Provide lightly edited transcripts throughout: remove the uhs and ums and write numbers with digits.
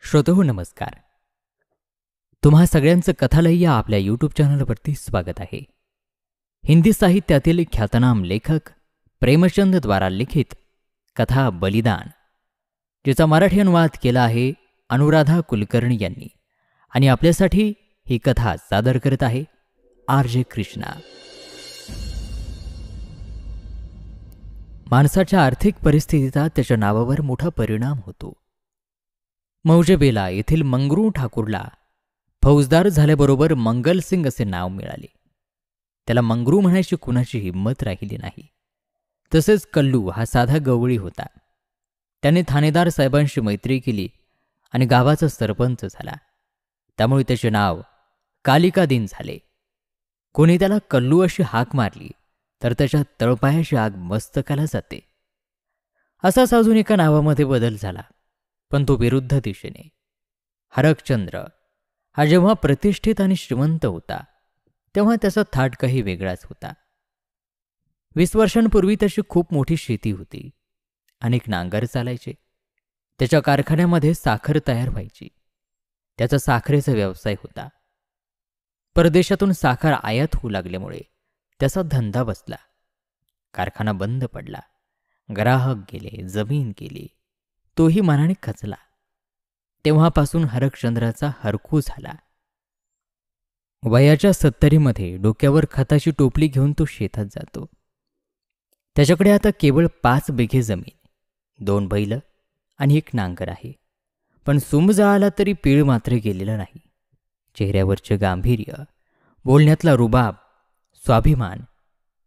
श्रोतहो नमस्कार. तुम्हा सगळ्यांचं कथालय या आपल्या यूट्यूब चॅनलवरती स्वागत आहे. हिंदी साहित्यातील ख्यातनाम लेखक प्रेमचंद द्वारा लिखित कथा बलिदान, जिचा मराठी अनुवाद केला आहे अनुराधा कुलकर्णी यांनी, आणि आपल्यासाठी ही कथा सादर करत आहे आर.जे. कृष्णा. माणसाच्या आर्थिक परिस्थितीचा त्याच्या नावावर मोठा परिणाम होतो. मौजेबेला येथील मंगरू ठाकूरला फौजदार झाल्याबरोबर मंगलसिंग असे नाव मिळाले. त्याला मंगरू म्हणायची कुणाची हिंमत राहिली नाही. तसेच कल्लू हा साधा गवळी होता. त्याने ठाणेदार साहेबांशी मैत्री केली आणि गावाचा सरपंच झाला. त्यामुळे त्याचे नाव कालिकादीन झाले. कोणी त्याला कल्लू अशी हाक मारली तर त्याच्या तळपायाची आग मस्तकाला जाते. असाच अजून एका नावामध्ये बदल झाला, पण तो विरुद्ध दिशेने. हरकचंद्र हा जेव्हा प्रतिष्ठित आणि श्रीमंत होता तेव्हा त्याचा थाट काही वेगळाच होता. 20 वर्षांपूर्वी त्याची खूप मोठी शेती होती. अनेक नांगर चालायचे. त्याच्या कारखान्यामध्ये साखर तयार व्हायची. त्याचा साखरेचा व्यवसाय होता. परदेशातून साखर आयात होऊ लागल्यामुळे त्याचा धंदा बसला. कारखाना बंद पडला. ग्राहक गेले, जमीन गेली. तोही मनाने खचला. तेव्हापासून हरकचंद्राचा हरखू झाला. वयाच्या 70मध्ये डोक्यावर खताची टोपली घेऊन तो शेतात जातो. त्याच्याकडे आता केवळ 5 बिघे जमीन, 2 बैल आणि 1 नांगर आहे. पण सुंब जळाला तरी पीळ मात्र गेलेला नाही. चेहऱ्यावरचे गांभीर्य, बोलण्यातला रुबाब, स्वाभिमान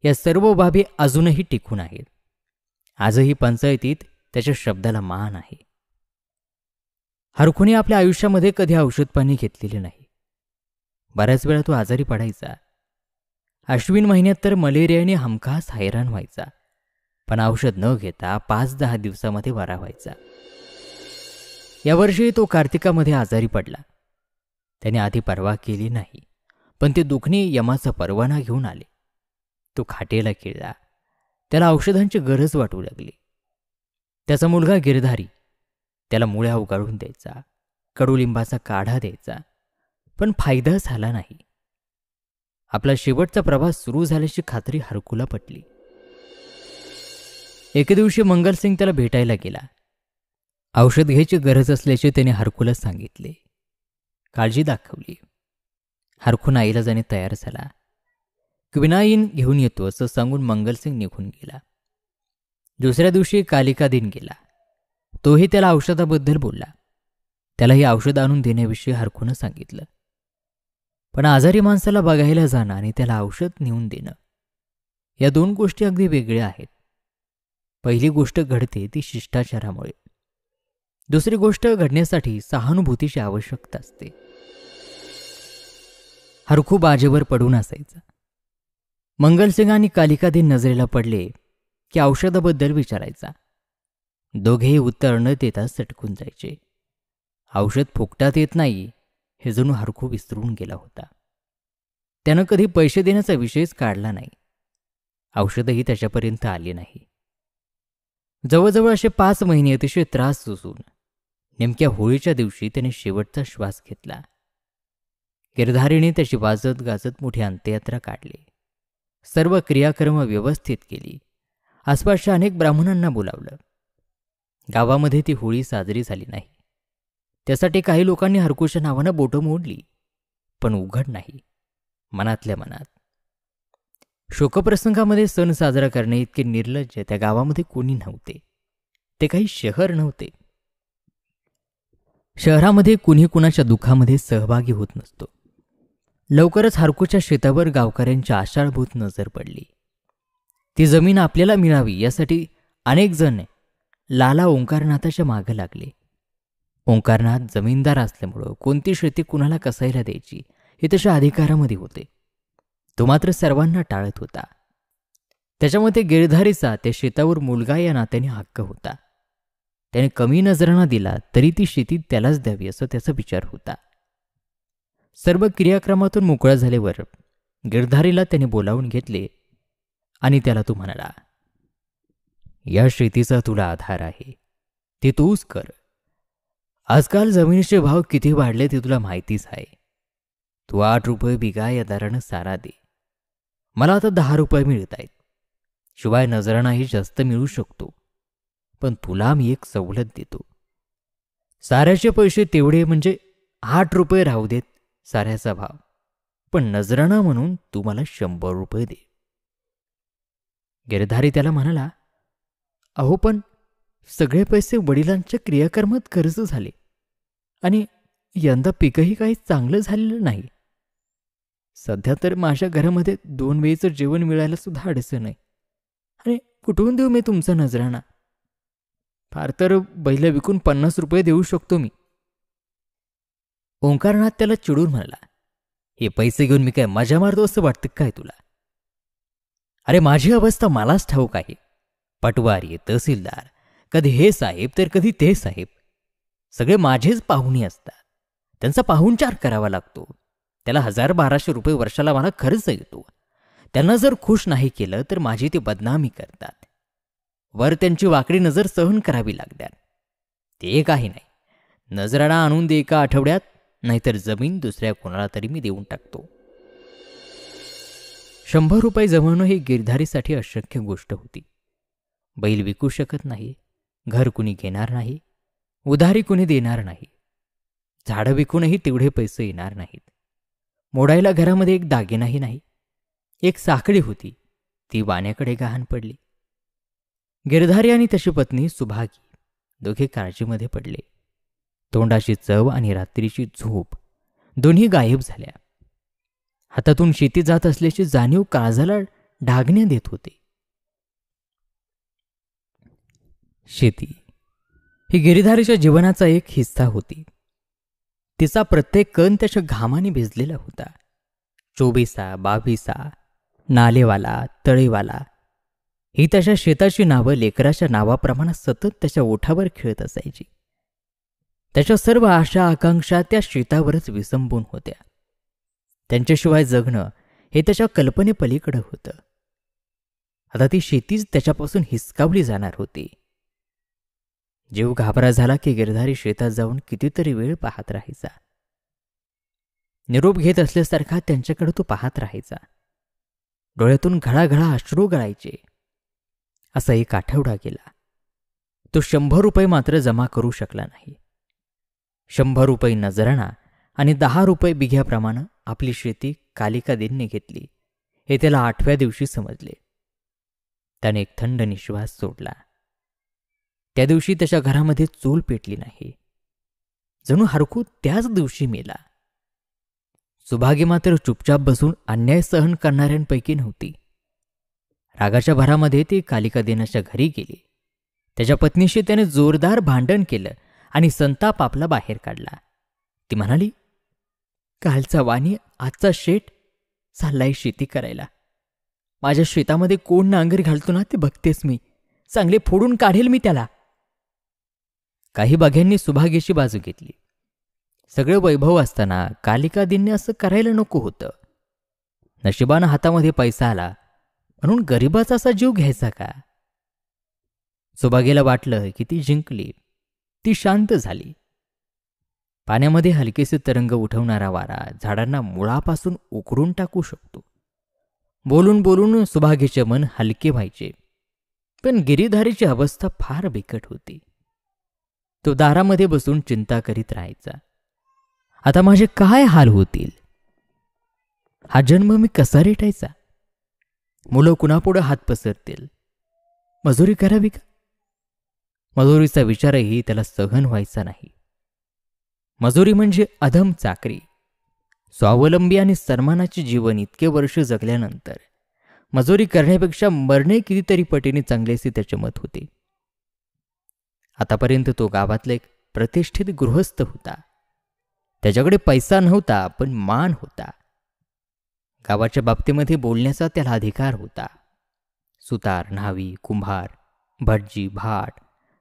या सर्व बाबी अजूनही टिकून आहेत. आजही पंचायतीत त्याच्या शब्दाला मान आहे. हरखूने आपल्या आयुष्यामध्ये कधी औषधपाणी घेतलेले नाही. बऱ्याच वेळा तो आजारी पडायचा. अश्विन महिन्यात तर मलेरियाने हमखास हैराण व्हायचा. पण औषध न घेता 5-10 दिवसामध्ये बरा व्हायचा. यावर्षी तो कार्तिकामध्ये आजारी पडला. त्याने आधी परवा केली नाही, पण ते दुखणे यमाचा परवाना घेऊन आले. तो खाटेला खिळला. त्याला औषधांची गरज वाटू लागली. त्याचा मुलगा गिरधारी त्याला मुळ्या उगाळून द्यायचा, कडुलिंबाचा काढा द्यायचा, पण फायदा झाला नाही. आपला शेवटचा प्रवास सुरू झाल्याची खात्री हरकूला पटली. एके दिवशी मंगलसिंग त्याला भेटायला गेला. औषध घ्यायची गरज असल्याचे त्याने हरकूला सांगितले. काळजी दाखवली. हरखून आईला जाणे तयार झाला. क्विनाईन घेऊन येतो असं सांगून मंगलसिंग निघून गेला. दुसऱ्या दिवशी कालिकादीन गेला. तोही त्याला औषधाबद्दल बोलला. त्याला ही औषध आणून देण्याविषयी हरखूनं सांगितलं. पण आजारी माणसाला बघायला जाणं आणि त्याला औषध नेऊन देणं या 2 गोष्टी अगदी वेगळ्या आहेत. पहिली गोष्ट घडते ती शिष्टाचारामुळे. दुसरी गोष्ट घडण्यासाठी सहानुभूतीची आवश्यकता असते. हरखू बाजेवर पडून असायचा. मंगलसिंग आणि कालिकादीन नजरेला पडले की औषधाबद्दल विचारायचा. दोघेही उत्तर न देता सटकून जायचे. औषध फुकटात येत नाही हे जणू हरखू विसरून गेला होता. त्यानं कधी पैसे देण्याचा विषयच काढला नाही. औषधही त्याच्यापर्यंत आले नाही. जवळजवळ असे 5 महिने अतिशय त्रास सोसून नेमक्या होळीच्या दिवशी त्याने शेवटचा श्वास घेतला. गिरधारीने त्याची वाजत गाजत मोठी अंत्ययात्रा काढली. सर्व क्रियाक्रम व्यवस्थित केली. आसपासच्या अनेक ब्राह्मणांना बोलावलं. गावामध्ये ती होळी साजरी झाली नाही. त्यासाठी काही लोकांनी हरकूच्या नावानं बोटं मोडली, पण उघड नाही, मनातल्या मनात. शोकप्रसंगामध्ये सण साजरा करणे इतके निर्लज्ज त्या गावामध्ये कोणी नव्हते. ते काही शहर नव्हते. शहरामध्ये कुणी कुणाच्या दुःखामध्ये सहभागी होत नसतो. लवकरच हरकूच्या शेतावर गावकऱ्यांची आषाढभूत नजर पडली. ती जमीन आपल्याला मिळावी यासाठी अनेक जण लाला ओंकारनाथाच्या मागे लागले. ओंकारनाथ जमीनदार असल्यामुळं कोणती शेती कुणाला कसायला द्यायची हे त्याच्या अधिकारामध्ये होते. तो मात्र सर्वांना टाळत होता. त्याच्यामध्ये गिरधारीचा त्या शेतावर मुलगा या नात्याने हक्क होता. त्याने कमी नजराणा दिला तरी ती शेती त्यालाच द्यावी असं त्याचा विचार होता. सर्व क्रियाक्रमातून मोकळा झाल्यावर गिरधारीला त्याने बोलावून घेतले आणि त्याला तो म्हणाला, या शेतीचा तुला आधार आहे, ते तूच कर. आजकाल जमिनीचे भाव किती वाढले ते तुला माहितीच आहे. तू 8 रुपये बिघा या दरानं सारा दे. मला आता 10 रुपये मिळत आहेत. शिवाय नजराणाही जास्त मिळू शकतो. पण तुला मी एक सवलत देतो. साऱ्याचे पैसे तेवढे म्हणजे 8 रुपये राहू देत साऱ्याचा भाव, पण नजराणा म्हणून तू मला 100 रुपये दे. गिरधारी त्याला म्हणाला, अहो पण सगळे पैसे वडिलांच्या क्रियाकर्मात खर्च झाले आणि यंदा पीकही काही चांगलं झालेलं नाही. सध्या तर माझ्या घरामध्ये 2 वेळेचं जेवण मिळायला सुद्धा अडचण आहे. आणि कुठून देऊ मी तुमचा नजराणा? फार तर बैल विकून 50 रुपये देऊ शकतो मी. ओंकारनाथ त्याला चिडून म्हणाला, हे पैसे घेऊन मी काय मजा मारतो असं वाटतं काय तुला? अरे माझी अवस्था मलाच ठाऊक आहे. पटवारी, तहसीलदार, कधी हे साहेब तर कधी ते साहेब, सगळे माझेच पाहुणे असतात. त्यांचा पाहुणचार करावा लागतो. त्याला 1000-1200 रुपये वर्षाला मला खर्च येतो. त्यांना जर खुश नाही केलं तर माझी ते बदनामी करतात. वर त्यांची वाकडी नजर सहन करावी लागतात. ते काही नाही, नजराणा आणून दे एका आठवड्यात, नाहीतर जमीन दुसऱ्या कोणाला तरी मी देऊन टाकतो. 100 रुपये जमवणं ही गिरधारीसाठी अशक्य गोष्ट होती. बैल विकू शकत नाही, घर कुणी घेणार नाही, उधारी कुणी देणार नाही, झाडं विकूनही तेवढे पैसे येणार नाहीत. मोडायला घरामध्ये एक दागिनाही नाही. एक साखळी होती, ती वाण्याकडे गहाण पडली. गिरधारी आणि त्याची पत्नी सुभागी दोघे काळजीमध्ये पडले. तोंडाची चव आणि रात्रीची झोप दोन्ही गायब झाल्या. हातातून शेती जात असल्याची जाणीव काळजाला डागण्या देत होते. शेती ही गिरधारीच्या जीवनाचा एक हिस्सा होती. तिचा प्रत्येक कण त्याच्या घामाने भिजलेला होता. 24, 22, नालेवाला, तळेवाला ही त्याच्या शेताची नावं लेकराच्या नावाप्रमाणे सतत त्याच्या ओठावर खेळत असायची. त्याच्या सर्व आशा आकांक्षा त्या शेतावरच विसंबून होत्या. त्यांच्याशिवाय जगणं हे त्याच्या कल्पनेपलीकडं होतं. आता ती शेतीच त्याच्यापासून हिसकावली जाणार होती. जीव घाबरा झाला की गिरधारी शेतात जाऊन कितीतरी वेळ पाहत राहायचा. निरोप घेत असल्यासारखा त्यांच्याकडे तो पाहत राहायचा. डोळ्यातून घळाघळा अश्रू गळायचे. असा एक आठवडा गेला. तो 100 रुपये मात्र जमा करू शकला नाही. 100 रुपये नजराणा आणि 10 रुपये बिघ्याप्रमाणे आपली शेती कालिकादेनने घेतली हे त्याला 8व्या दिवशी समजले. त्याने एक थंड निश्वास सोडला. त्या दिवशी त्याच्या घरामध्ये चूल पेटली नाही. जणू हरकू त्याच दिवशी मेला. सुभागी मात्र चुपचाप बसून अन्याय सहन करणाऱ्यांपैकी नव्हती. रागाच्या भरामध्ये ती कालिकादेनाच्या घरी गेली. त्याच्या पत्नीशी त्याने जोरदार भांडण केलं आणि संताप आपला बाहेर काढला. ती म्हणाली, कालचा वाणी आजचा शेठ चाललाय शेती करायला. माझ्या शेतामध्ये कोण नांगर घालतो ना ते बघतेस मी. चांगले फोडून काढेल मी त्याला. काही बघ्यांनी सुभागीची बाजू घेतली. सगळं वैभव असताना कालिकादेनने असं करायला नको होतं. नशिबानं हातामध्ये पैसा आला म्हणून गरिबाचा असा जीव घ्यायचा का? सुभागीला वाटलं की ती जिंकली. ती शांत झाली. पाण्यामध्ये हलकेसे तरंग उठवणारा वारा झाडांना मुळापासून उकरून टाकू शकतो. बोलून बोलून सुभागीचे मन हलके व्हायचे. पण गिरीधारीची अवस्था फार बिकट होती. तो दारामध्ये बसून चिंता करीत राहायचा. आता माझे काय हाल होतील? हा जन्म मी कसा रेटायचा? मुलं कुणापुढे हात पसरतील? मजुरी करावी का? मजुरीचा विचारही त्याला सहन व्हायचा नाही. मजुरी म्हणजे अधम चाकरी. स्वावलंबी आणि सन्मानाचे जीवन इतके वर्ष जगल्यानंतर मजुरी करण्यापेक्षा मरणे कितीतरी पटीने चांगलेसे त्याचे मत होते. आतापर्यंत तो गावातला एक प्रतिष्ठित गृहस्थ होता. त्याच्याकडे पैसा नव्हता पण मान होता. गावाच्या बाबतीमध्ये बोलण्याचा त्याला अधिकार होता. सुतार, न्हावी, कुंभार, भटजी, भाट,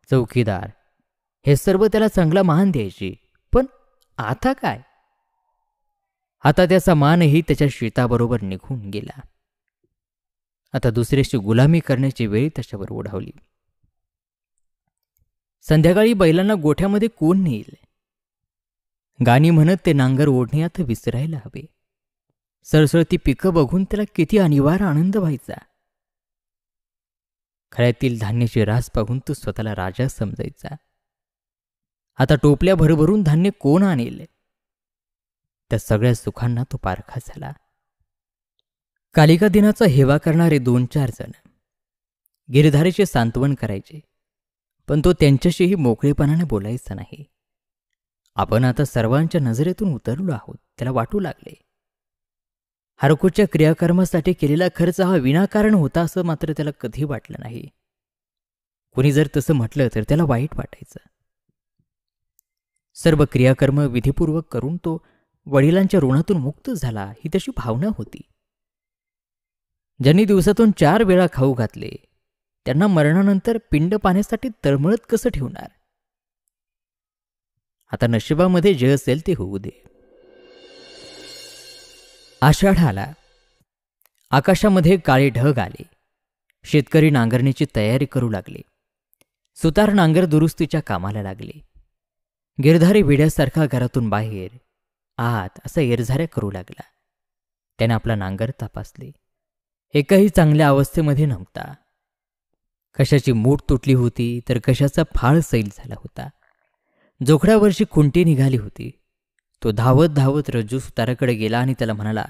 चौकीदार हे सर्व त्याला चांगला मान द्यायचे. पण आता काय? आता त्याचा मानही त्याच्या शेताबरोबर निघून गेला. आता दुसऱ्याची गुलामी करण्याची वेळ त्याच्यावर ओढावली. संध्याकाळी बैलांना गोठ्यामध्ये कोण नेईल गाणी म्हणत ते नांगर ओढणे आता विसरायला हवे. सरसळती पिकं बघून त्याला किती अनिवार आनंद व्हायचा. खळ्यातील धान्याची रास पाहून तो स्वतःला राजा समजायचा. आता टोपल्या भरभरून धान्य कोण आणेल? त्या सगळ्या सुखांना तो पारखा झाला. कालिका दिनाचा हेवा करणारे 2-4 जण गिरधारीचे सांत्वन करायचे, पण तो त्यांच्याशीही मोकळेपणाने बोलायचा नाही. आपण आता सर्वांच्या नजरेतून उतरलो आहोत त्याला वाटू लागले. हरकोच्या क्रियाकर्मासाठी केलेला खर्च हा विनाकारण होता असं मात्र त्याला कधी वाटलं नाही. कुणी जर तसं म्हटलं तर त्याला वाईट वाटायचं. सर्व क्रियाकर्म विधीपूर्वक करून तो वडिलांच्या ऋणातून मुक्त झाला ही त्याची भावना होती. ज्यांनी दिवसातून 4 वेळा खाऊ घातले त्यांना मरणानंतर पिंड पाण्यासाठी तळमळत कसं ठेवणार? आता नशिबामध्ये जे असेल ते होऊ दे. आषाढ आला. आकाशामध्ये काळे ढग आले. शेतकरी नांगरणीची तयारी करू लागले. सुतार नांगर दुरुस्तीच्या कामाला लागले. गिरधारी वेड्यासारखा घरातून बाहेर आत असा येरझाऱ्या करू लागला. त्याने आपला नांगर तपासले. एकाही चांगल्या अवस्थेमध्ये नव्हता. कशाची मूठ तुटली होती तर कशाचा फाळ सैल झाला होता. जोखडावरची खुंटी निघाली होती. तो धावत धावत रज्जू सुताराकडे गेला आणि त्याला म्हणाला,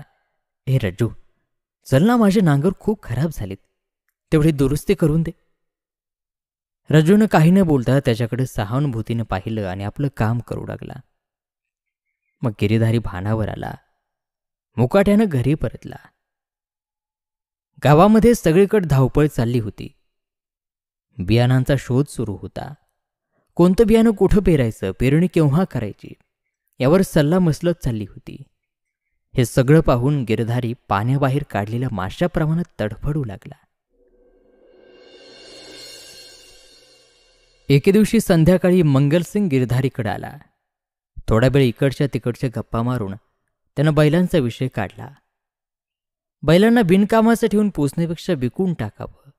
हे रज्जू, चल ना, माझे नांगर खूप खराब झालेत, तेवढी दुरुस्ती करून दे. रज्जूनं काही न बोलता त्याच्याकडे सहानुभूतीनं पाहिलं आणि आपलं काम करू लागला. मग गिरीधारी भानावर आला. मुकाट्यानं घरी परतला. गावामध्ये सगळीकडे धावपळ चालली होती. बियाणांचा शोध सुरू होता. कोणतं बियाणं कुठं पेरायचं, पेरणी केव्हा करायची यावर सल्लामसलत चालली होती. हे सगळं पाहून गिरधारी पाण्याबाहेर काढलेल्या माशाप्रमाणे तडफडू लागला. एके दिवशी संध्याकाळी मंगलसिंग गिरधारीकडे आला. थोडा वेळ इकडच्या तिकडच्या गप्पा मारून त्यानं बैलांचा विषय काढला. बैलांना बिनकामाचं ठेवून पोसण्यापेक्षा विकून टाकावं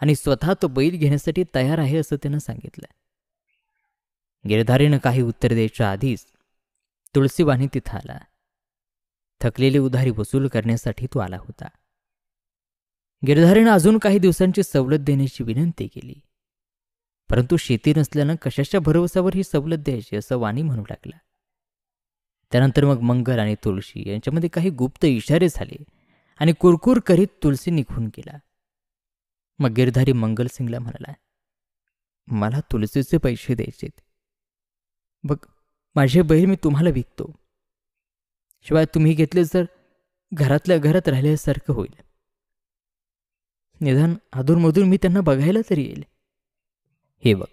आणि स्वतः तो बैल घेण्यासाठी तयार आहे असं त्यानं सांगितलं. गिरधारीनं काही उत्तर द्यायच्या आधीच तुळशीवाणी तिथं आला. थकलेली उधारी वसूल करण्यासाठी तो आला होता. गिरधारीनं अजून काही दिवसांची सवलत देण्याची विनंती केली, परंतु शेती नसल्यानं कशाच्या भरवसावर ही सवलत द्यायची असं वाणी म्हणू लागला. त्यानंतर मग मंगल आणि तुळशी यांच्यामध्ये काही गुप्त इशारे झाले आणि कुरकुर करीत तुलसी निघून गेला. मग गिरधारी मंगलसिंगला म्हणाला, मला तुलसीचे पैसे द्यायचेत. बघ, माझे बैल मी तुम्हाला विकतो. शिवाय तुम्ही घेतले तर घरातल्या घरात राहिल्यासारखं होईल. निदान अधूनमधून मी त्यांना बघायला तरी येईल. हे बघ,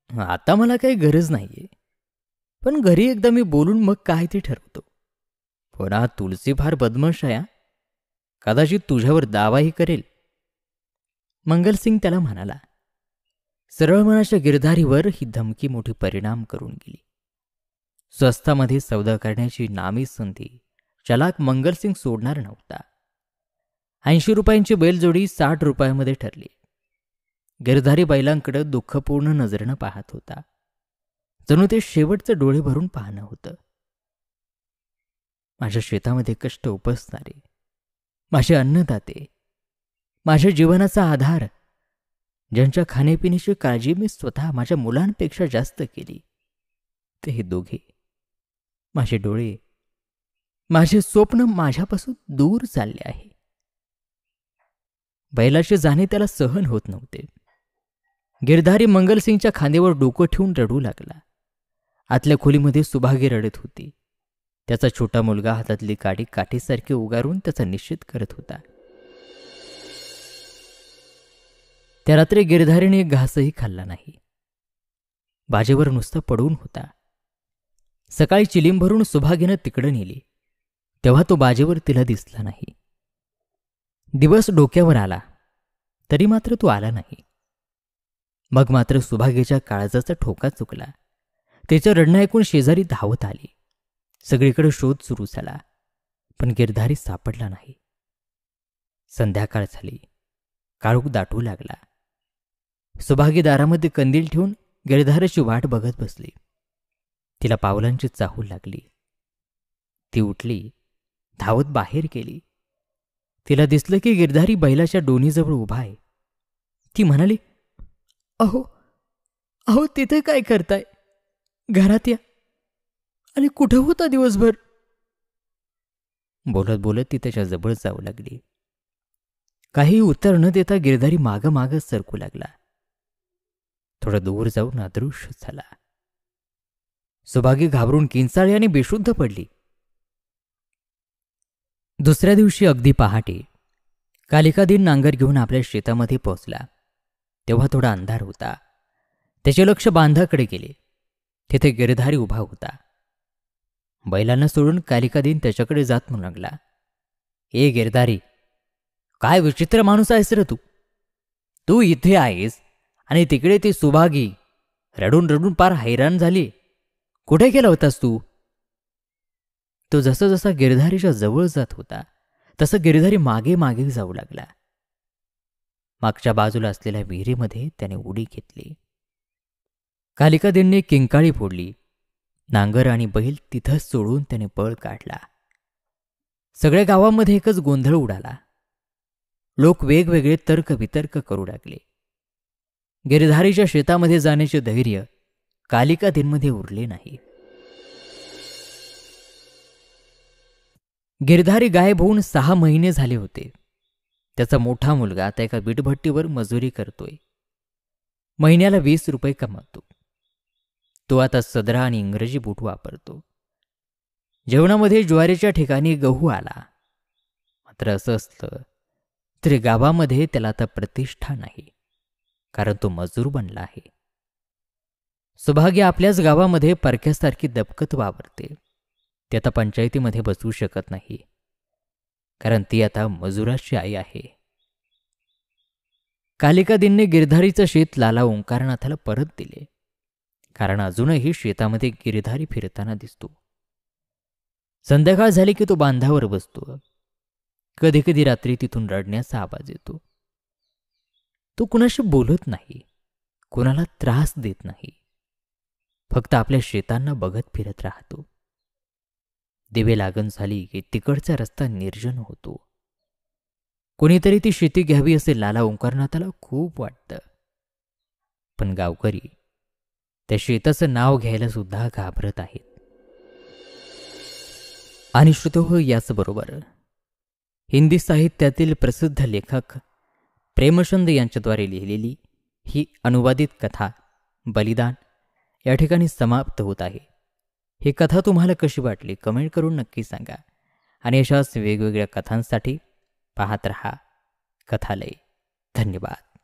आता मला काही गरज नाहीये, पण घरी एकदा मी बोलून मग काय ते ठरवतो. पुन्हा तुलसी फार बदमाश आहे, कदाचित तुझ्यावर दावाही करेल. मंगलसिंग त्याला म्हणाला. सरळ मनाच्या गिरधारीवर ही धमकी मोठी परिणाम करून गेली. स्वस्तामध्ये सौदा करण्याची नामी संधी चलाक मंगलसिंग सोडणार नव्हता. 80 रुपयांची बैलजोडी 60 रुपयामध्ये ठरली. गिरधारी बैलांकडे दुःखपूर्ण नजरेनं पाहत होता. जणू ते शेवटचं डोळे भरून पाहणं होतं. माझ्या शेतामध्ये कष्ट उपसणारे, माझे अन्नदाते, माझ्या जीवनाचा आधार, ज्यांच्या खाण्यापिण्याची काळजी मी स्वतः माझ्या मुलांपेक्षा जास्त केली, ते हे दोघे, माझे डोळे, माझे स्वप्न माझ्यापासून दूर चालले आहे. बैलाचे जाणे त्याला सहन होत नव्हते. गिरधारी मंगलसिंगच्या खांद्यावर डोकं ठेवून रडू लागला. आतल्या खोलीमध्ये सुभागी रडत होती. त्याचा छोटा मुलगा हातातली काठी काठीसारखी उगारून त्याचा निश्चित करत होता. त्या रात्री गिरधारीने घासही खाल्ला नाही. बाजेवर नुसता पडून होता. सकाळी चिलीम भरून सुभागीनं तिकडं नेली, तेव्हा तो बाजेवर तिला दिसला नाही. दिवस डोक्यावर आला तरी मात्र तो आला नाही. मग मात्र सुभागीच्या काळजाचा ठोका चुकला. त्याचं रडणं ऐकून शेजारी धावत आली. सगळीकडे शोध सुरू झाला, पण गिरधारी सापडला नाही. संध्याकाळ झाली. काळोख दाटू लागला. सुभागी दारामध्ये कंदील ठेवून गिरधारीची वाट बघत बसली. तिला पावलांची चाहूल लागली. ती उठली, धावत बाहेर गेली. तिला दिसलं की गिरधारी बैलाच्या डोनीजवळ उभा आहे. ती म्हणाली, अहो अहो तिथे काय करताय? घरात या. आणि कुठं होता दिवसभर? बोलत बोलत ती त्याच्या जवळ जाऊ लागली. काही उत्तर न देता गिरधारी मागं मागं सरकू लागला. थोडं दूर जाऊन अदृश्य झाला. सुभागी घाबरून किंचाळली आणि बेशुद्ध पडली. दुसऱ्या दिवशी अगदी पहाटे कालिकादीन नांगर घेऊन आपल्या शेतामध्ये पोहोचला. तेव्हा थोडा अंधार होता. त्याचे लक्ष बांधाकडे गेले. तिथे गिरधारी उभा होता. बैलांना सोडून कालिकादीन त्याच्याकडे जात म्हणू लागला, ए गिरधारी, काय विचित्र माणूस आहेस रे तू. तू इथे आहेस आणि तिकडे ती सुभागी रडून रडून पार हैराण झाली. कुठे गेला होतास तू? तो जसा जसा गिरधारीच्या जवळ जात होता तसं गिरधारी मागे मागे जाऊ लागला. मागच्या बाजूला असलेल्या विहिरीमध्ये त्याने उडी घेतली. कालिकादीनने किंकाळी फोडली. नांगर आणि बैल तिथंच सोडून त्याने पळ काढला. सगळ्या गावामध्ये एकच गोंधळ उडाला. लोक वेगवेगळे तर्कवितर्क करू लागले. गिरधारीच्या शेतामध्ये जाण्याचे धैर्य कालिकादीनमध्ये उरले नाही. गिरधारी गायब होऊन 6 महिने झाले होते. त्याचा मोठा मुलगा आता एका वीटभट्टीवर मजुरी करतोय. महिन्याला 20 रुपये कमावतो. तो आता सदरा आणि इंग्रजी बूट वापरतो. जेवणामध्ये ज्वारीच्या ठिकाणी गहू आला. मात्र असं असलं तरी गावामध्ये त्याला आता प्रतिष्ठा नाही, कारण तो मजूर बनला आहे. सुभागी आपल्याच गावामध्ये परक्यासारखी दबकत वावरते. ती आता पंचायतीमध्ये बसू शकत नाही, कारण ती आता मजुराची आई आहे. कालिकादीनने गिरधारीचं शेत लाला ओंकारनाथाला परत दिले, कारण अजूनही शेतामध्ये गिरधारी फिरताना दिसतो. संध्याकाळ झाली की तो बांधावर बसतो. कधी कधी रात्री तिथून रडण्याचा आवाज येतो. तो कुणाशी बोलत नाही, कुणाला त्रास देत नाही, फक्त आपल्या शेतांना बघत फिरत राहतो. दिवे लागण झाली की तिकडचा रस्ता निर्जन होतो. कोणीतरी ती शेती घ्यावी असे लाला ओंकारनाथाला खूप वाटतं. पण गावकरी त्या शेताचं नाव घ्यायला सुद्धा घाबरत आहेत. आणि श्रोतो, याचबरोबर हिंदी साहित्यातील प्रसिद्ध लेखक प्रेमचंद यांच्याद्वारे लिहिलेली ही अनुवादित कथा बलिदान या ठिकाणी समाप्त होत आहे. ही कथा तुम्हाला कशी वाटली कमेंट करून नक्की सांगा. आणि अशाच वेगवेगळ्या कथांसाठी पाहत रहा कथालय. धन्यवाद.